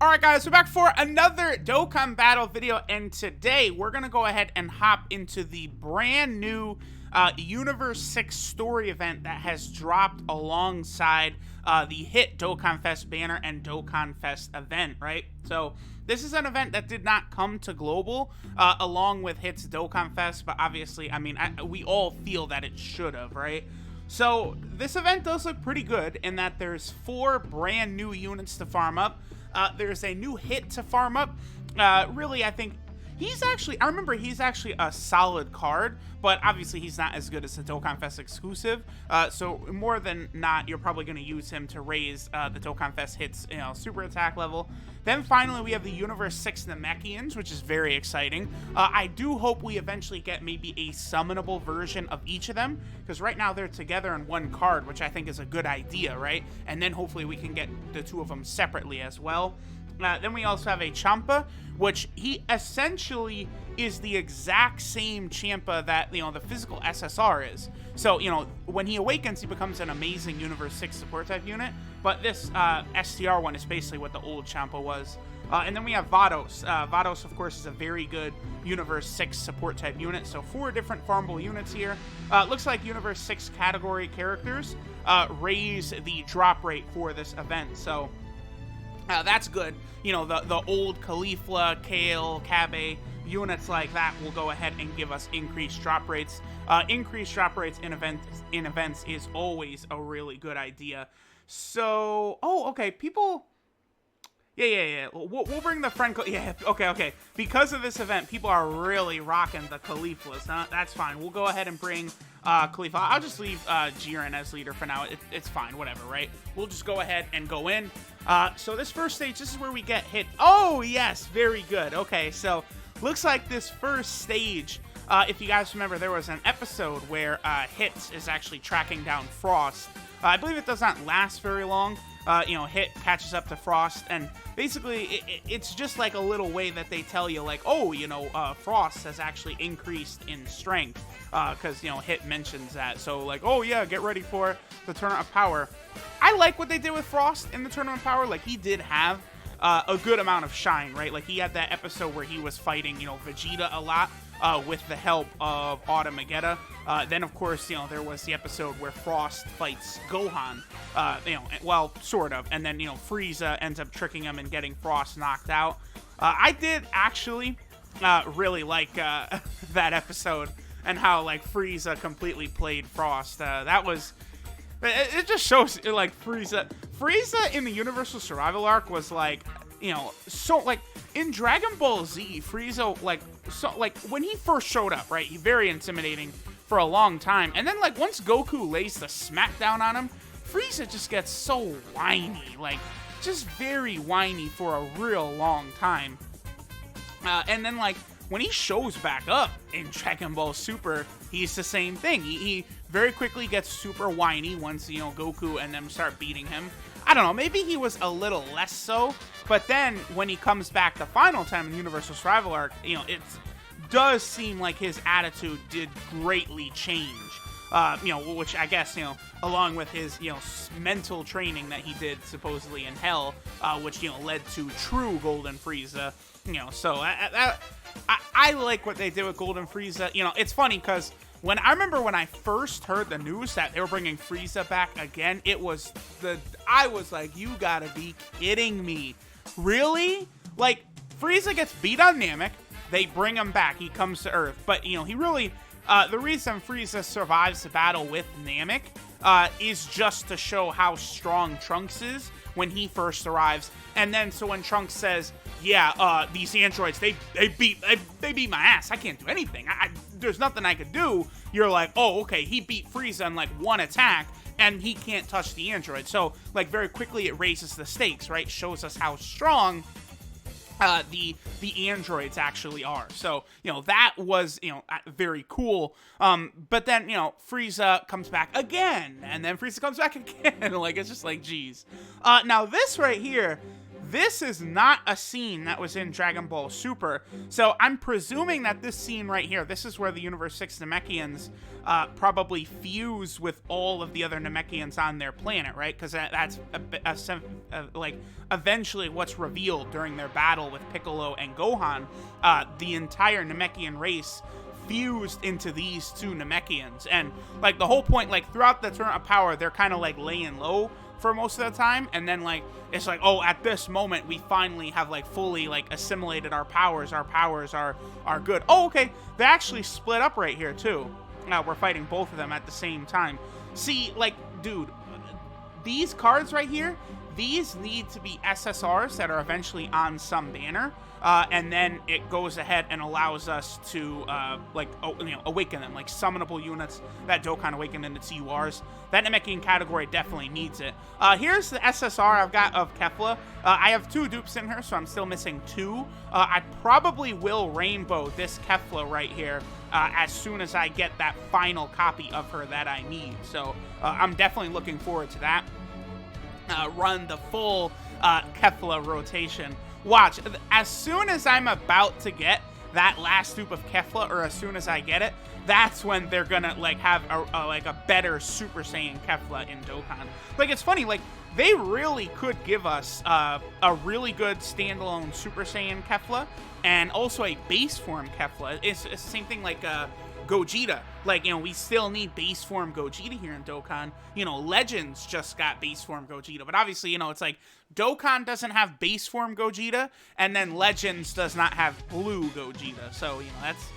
Alright guys, we're back for another Dokkan battle video, and today we're going to go ahead and hop into the brand new Universe 6 story event that has dropped alongside the hit Dokkan Fest banner and Dokkan Fest event, right? So this is an event that did not come to global along with Hit's Dokkan Fest, but obviously, I mean, we all feel that it should have, right? So this event does look pretty good in that there's 4 brand new units to farm up. There's a new hit to farm up. Really, I think I remember he's actually a solid card, but obviously he's not as good as the Dokkan Fest exclusive. So more than not, you're probably going to use him to raise the Dokkan Fest hits, super attack level. Then finally, we have the Universe 6 Namekians, which is very exciting. I do hope we eventually get maybe a summonable version of each of them, because right now they're together in one card, which I think is a good idea, right? And then hopefully we can get the 2 of them separately as well. Then we also have a Champa, which he essentially is the exact same Champa that, the physical SSR is. So, when he awakens, he becomes an amazing Universe 6 support type unit. But this STR one is basically what the old Champa was. And then we have Vados. Vados, of course, is a very good Universe 6 support type unit. So 4 different farmable units here. Looks like Universe 6 category characters raise the drop rate for this event. So that's good. The old Caulifla, Kale, Cabe units like that will go ahead and give us increased drop rates. Increased drop rates in events is always a really good idea. So, okay, people. Yeah. We'll bring the friend. Yeah, okay. Because of this event, people are really rocking the Cauliflas. Huh? That's fine. We'll go ahead and bring Caulifla. I'll just leave Jiren as leader for now. It's fine, whatever, right? We'll just go ahead and go in. So this first stage, this is where we get hit. Oh, yes, very good. Okay, so looks like this first stage, if you guys remember, there was an episode where Hit is actually tracking down Frost. I believe it does not last very long. Hit catches up to Frost, and basically it's just like a little way that they tell you, like, oh, Frost has actually increased in strength, because, Hit mentions that. So, like, oh, yeah, get ready for the Tournament of Power. I like what they did with Frost in the Tournament of Power. Like, he did have a good amount of shine, right? Like, he had that episode where he was fighting, Vegeta a lot with the help of Automagetta. Then, of course, there was the episode where Frost fights Gohan, well, sort of. And then, Frieza ends up tricking him and getting Frost knocked out. I did actually really like that episode and how, like, Frieza completely played Frost. That was... It just shows, like, Frieza in the Universal Survival Arc was, like, so, like, in Dragon Ball Z, Frieza, like, when he first showed up, right, he's very intimidating for a long time, and then, like, once Goku lays the smackdown on him, Frieza just gets so whiny, like, just very whiny for a real long time. And then, like, when he shows back up in Dragon Ball Super, he's the same thing. He very quickly gets super whiny once, Goku and them start beating him. I don't know, maybe he was a little less so, but then when he comes back the final time in Universal Survival Arc, it does seem like his attitude did greatly change. Which I guess, along with his, mental training that he did supposedly in Hell, which, led to true Golden Frieza, so I like what they did with Golden Frieza. It's funny because I remember when I first heard the news that they were bringing Frieza back again, I was like, you gotta be kidding me. Really? Like, Frieza gets beat on Namek, they bring him back, he comes to Earth, but, he really, the reason Frieza survives the battle with Namek is just to show how strong Trunks is when he first arrives, and then so when Trunks says, yeah, these androids, they beat my ass, I can't do anything, there's nothing I could do, you're like, oh, okay, he beat Frieza in, like, one attack, and he can't touch the android. So, like, very quickly it raises the stakes, right? Shows us how strong the androids actually are. So, that was, very cool. But then, Frieza comes back again, and then Frieza comes back again. Like, it's just like, geez. Now, this right here, this is not a scene that was in Dragon Ball Super. So I'm presuming that this scene right here, this is where the Universe 6 Namekians probably fuse with all of the other Namekians on their planet, right? Because that's like eventually what's revealed during their battle with Piccolo and Gohan. The entire Namekian race fused into these two Namekians, and like the whole point, like throughout the Tournament of Power, they're kind of like laying low for most of the time, and then like it's like, oh, at this moment we finally have like fully like assimilated our powers are good. Oh, okay, they actually split up right here too. We're fighting both of them at the same time. See, like, dude, these cards right here, these need to be SSRs that are eventually on some banner, and then it goes ahead and allows us to awaken them, like summonable units that Dokkan awaken into TURs. That Namekian category definitely needs it. Here's the SSR I've got of Kefla. I have 2 dupes in her, so I'm still missing 2. I probably will rainbow this Kefla right here as soon as I get that final copy of her that I need. So I'm definitely looking forward to that. Run the full Kefla rotation. Watch, as soon as I'm about to get that last dupe of Kefla, or as soon as I get it, that's when they're gonna like have a better Super Saiyan Kefla in Dokkan. Like, it's funny, like they really could give us a really good standalone Super Saiyan Kefla and also a base form Kefla. It's the same thing like Gogeta. Like, you know, we still need base form Gogeta here in Dokkan. You know, Legends just got base form Gogeta, but obviously, you know, it's like Dokkan doesn't have base form Gogeta, and then Legends does not have blue Gogeta. So, you know, that's,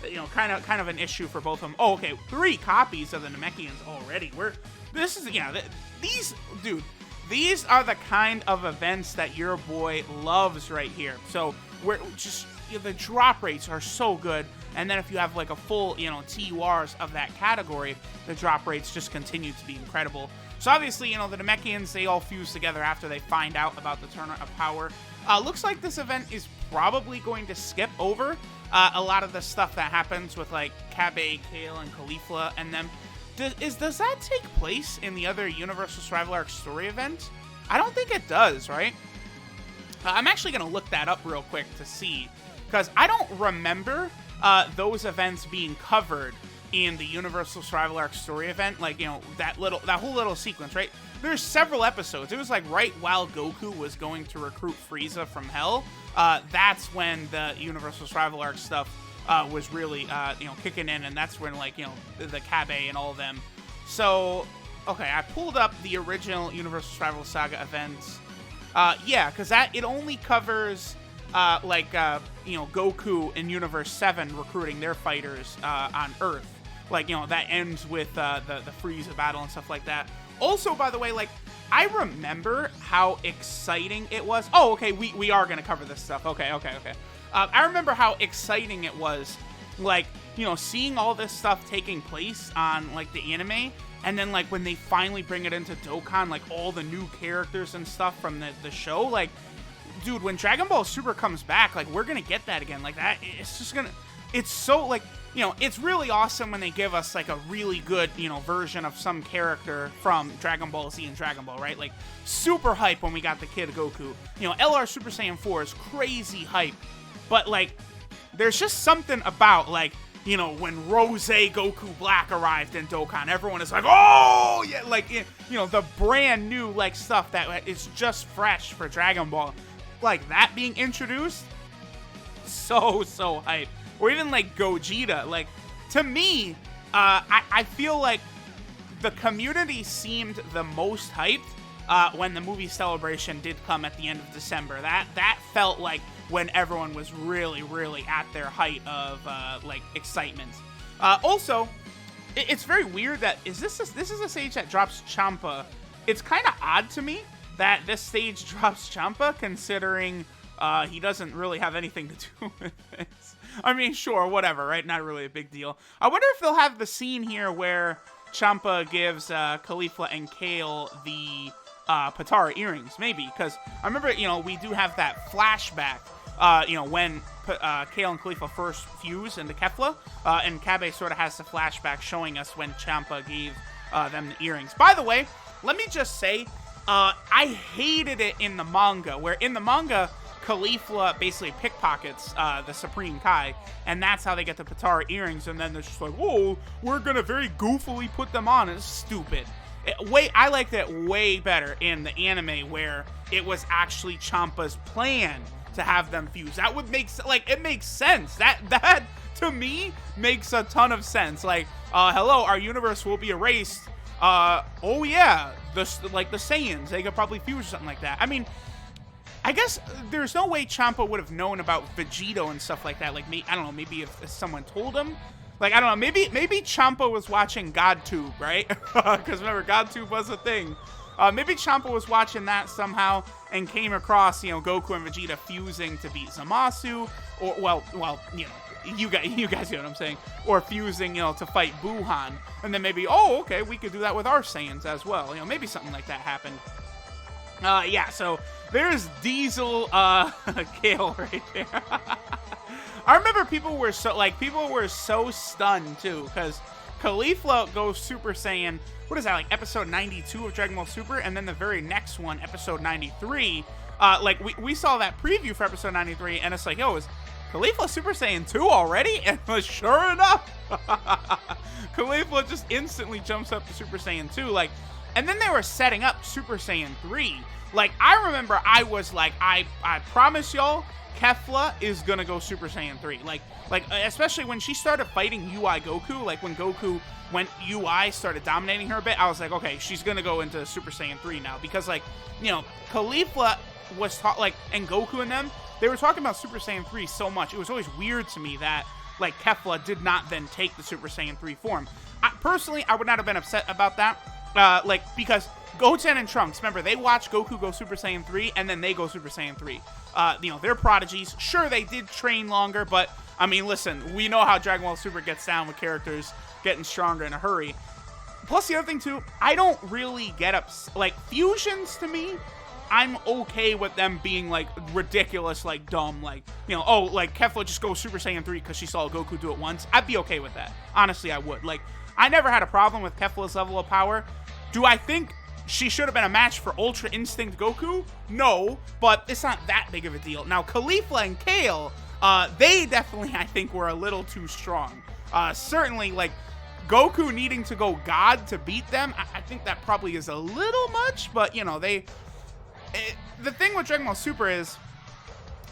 you know, kind of an issue for both of them. Oh, okay, 3 copies of the Namekians already. This is, you know, these are the kind of events that your boy loves right here. So we're just, you know, the drop rates are so good. And then if you have like a full, you know, TURs of that category, the drop rates just continue to be incredible. So obviously, you know, the Namekians, they all fuse together after they find out about the Tournament of Power. Looks like this event is probably going to skip over a lot of the stuff that happens with like Kabe, Kale, and Caulifla and them. Does that take place in the other Universal Survival Arc story event? I don't think it does, right? I'm actually going to look that up real quick to see, because I don't remember those events being covered in the Universal Survival Arc story event. Like, you know, that whole little sequence, right? There's several episodes. It was like right while Goku was going to recruit Frieza from Hell. That's when the Universal Survival Arc stuff was really, you know, kicking in, and that's when, like, you know, the Kabe and all of them. So, okay, I pulled up the original Universal Survival Saga events. Yeah, because it only covers you know, Goku in Universe 7 recruiting their fighters on Earth. Like, you know, that ends with the Frieza battle and stuff like that. Also, by the way, like, I remember how exciting it was. Oh, okay, we are going to cover this stuff. Okay. I remember how exciting it was, like, you know, seeing all this stuff taking place on, like, the anime. And then, like, when they finally bring it into Dokkan, like, all the new characters and stuff from the show, like, dude, when Dragon Ball Super comes back, like, we're gonna get that again. Like, that, it's just gonna, it's so, like, you know, it's really awesome when they give us, like, a really good, you know, version of some character from Dragon Ball Z and Dragon Ball, right? Like, super hype when we got the Kid Goku. You know, LR Super Saiyan 4 is crazy hype. But, like, there's just something about, like, you know, when Rose Goku Black arrived in Dokkan, everyone is like, oh, yeah, like, you know, the brand new, like, stuff that is just fresh for Dragon Ball. Like, that being introduced, so hype. Or even, like, Gogeta. Like, to me, I feel like the community seemed the most hyped when the movie Celebration did come at the end of December. That felt like when everyone was really, really at their height of, like, excitement. Also, it's very weird that, this is a stage that drops Champa. It's kind of odd to me that this stage drops Champa, considering he doesn't really have anything to do with this. I mean, sure, whatever, right? Not really a big deal. I wonder if they'll have the scene here where Champa gives Caulifla and Kale the Patara earrings, maybe, because I remember, you know, we do have that flashback, you know, when Kale and Caulifla first fuse into Kefla, and Kabe sort of has the flashback showing us when Champa gave them the earrings. By the way, let me just say, I hated it in the manga, where in the manga, Caulifla basically pickpockets the Supreme Kai, and that's how they get the Patara earrings, and then they're just like, oh, we're gonna very goofily put them on. It's stupid. I liked it way better in the anime, where it was actually Champa's plan to have them fuse. That would make, like, it makes sense. That to me makes a ton of sense. Like, hello, our universe will be erased. Oh yeah, the Saiyans, they could probably fuse or something like that. I mean, I guess there's no way Champa would have known about Vegito and stuff like that. Like, I don't know, maybe if someone told him. Like, I don't know, maybe Champa was watching GodTube, right? Because remember, GodTube was a thing. Maybe Champa was watching that somehow and came across, you know, Goku and Vegeta fusing to beat Zamasu, or, well, you know, you guys know what I'm saying, or fusing, you know, to fight Buhan, and then maybe, oh, okay, we could do that with our Saiyans as well, you know, maybe something like that happened. Yeah, so there's Diesel, Kale right there. I remember people were so stunned too, because Caulifla goes Super Saiyan, what is that, like episode 92 of Dragon Ball Super, and then the very next one, episode 93, like we saw that preview for episode 93, and it's like, yo, is Caulifla Super Saiyan 2 already? And sure enough, Caulifla just instantly jumps up to Super Saiyan 2, like, and then they were setting up Super Saiyan 3. Like, I remember I was like, I promise y'all, Kefla is gonna go Super Saiyan 3. Like, especially when she started fighting UI Goku, like when UI started dominating her a bit, I was like, okay, she's gonna go into Super Saiyan 3 now. Because, like, you know, Caulifla was like, and Goku and them, they were talking about Super Saiyan 3 so much. It was always weird to me that, like, Kefla did not then take the Super Saiyan 3 form. Personally, I would not have been upset about that. Like, because Goten and Trunks, remember, they watch Goku go Super Saiyan 3, and then they go Super Saiyan 3. You know, they're prodigies. Sure, they did train longer, but, I mean, listen, we know how Dragon Ball Super gets down with characters getting stronger in a hurry. Plus, the other thing, too, I don't really get like, fusions, to me, I'm okay with them being, like, ridiculous, like, dumb, like, you know, oh, like, Kefla just goes Super Saiyan 3 because she saw Goku do it once. I'd be okay with that. Honestly, I would. Like, I never had a problem with Kefla's level of power. Do I think she should have been a match for Ultra Instinct Goku? No, but it's not that big of a deal. Now, Caulifla and Kale, they definitely, I think, were a little too strong. Certainly, like, Goku needing to go God to beat them, I think that probably is a little much, but, you know, the thing with Dragon Ball Super is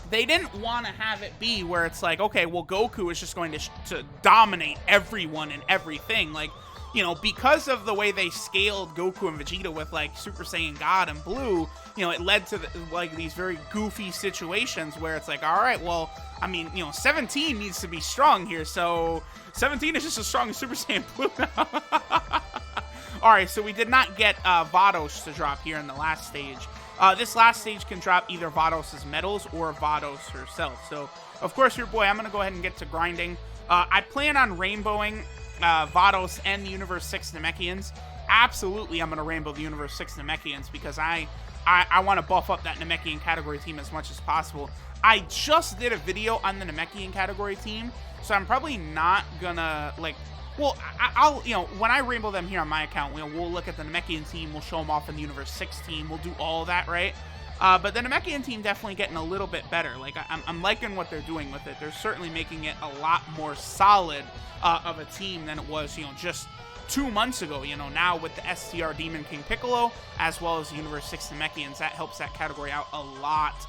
they didn't want to have it be where it's like, okay, well, Goku is just going to dominate everyone and everything. Like, you know, because of the way they scaled Goku and Vegeta with, like, Super Saiyan God and Blue, you know, it led to, like, these very goofy situations where it's like, all right, well, I mean, you know, 17 needs to be strong here, so 17 is just as strong as Super Saiyan Blue now. All right, so we did not get Vados to drop here in the last stage. This last stage can drop either Vados' medals or Vados herself. So, of course, your boy, I'm going to go ahead and get to grinding. I plan on rainbowing Vados and the Universe 6 Namekians. Absolutely, I'm going to rainbow the Universe 6 Namekians because I want to buff up that Namekian category team as much as possible. I just did a video on the Namekian category team, so I'm probably not going to, like, well, I'll, you know, when I rainbow them here on my account, we'll look at the Namekian team, we'll show them off in the Universe 6 team, we'll do all of that, right? But the Namekian team definitely getting a little bit better. Like, I'm liking what they're doing with it. They're certainly making it a lot more solid of a team than it was, you know, just 2 months ago. You know, now with the STR Demon King Piccolo, as well as the Universe 6 Namekians, that helps that category out a lot.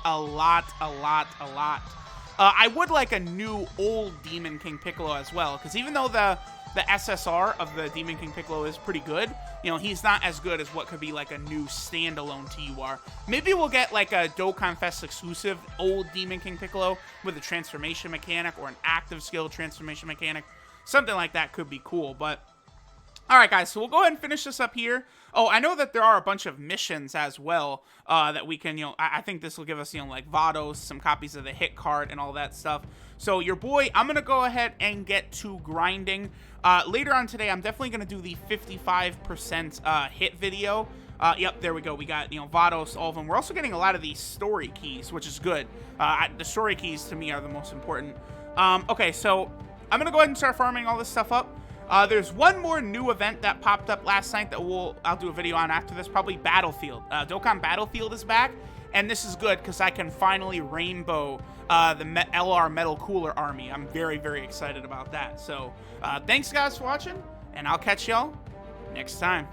I would like a new old Demon King Piccolo as well, because even though the SSR of the Demon King Piccolo is pretty good, you know, he's not as good as what could be like a new standalone TUR. Maybe we'll get like a Dokkan Fest exclusive old Demon King Piccolo with a transformation mechanic or an active skill transformation mechanic. Something like that could be cool, but all right, guys, so we'll go ahead and finish this up here. Oh, I know that there are a bunch of missions as well that we can, you know, I think this will give us, you know, like Vados, some copies of the hit card and all that stuff. So your boy, I'm going to go ahead and get to grinding. Later on today, I'm definitely going to do the 55% hit video. Yep, there we go. We got, you know, Vados, all of them. We're also getting a lot of these story keys, which is good. The story keys to me are the most important. Okay, so I'm going to go ahead and start farming all this stuff up. There's one more new event that popped up last night that I'll do a video on after this, probably Battlefield. Dokkan Battlefield is back, and this is good because I can finally rainbow the LR Metal Cooler Army. I'm very, very excited about that. So thanks guys for watching, and I'll catch y'all next time.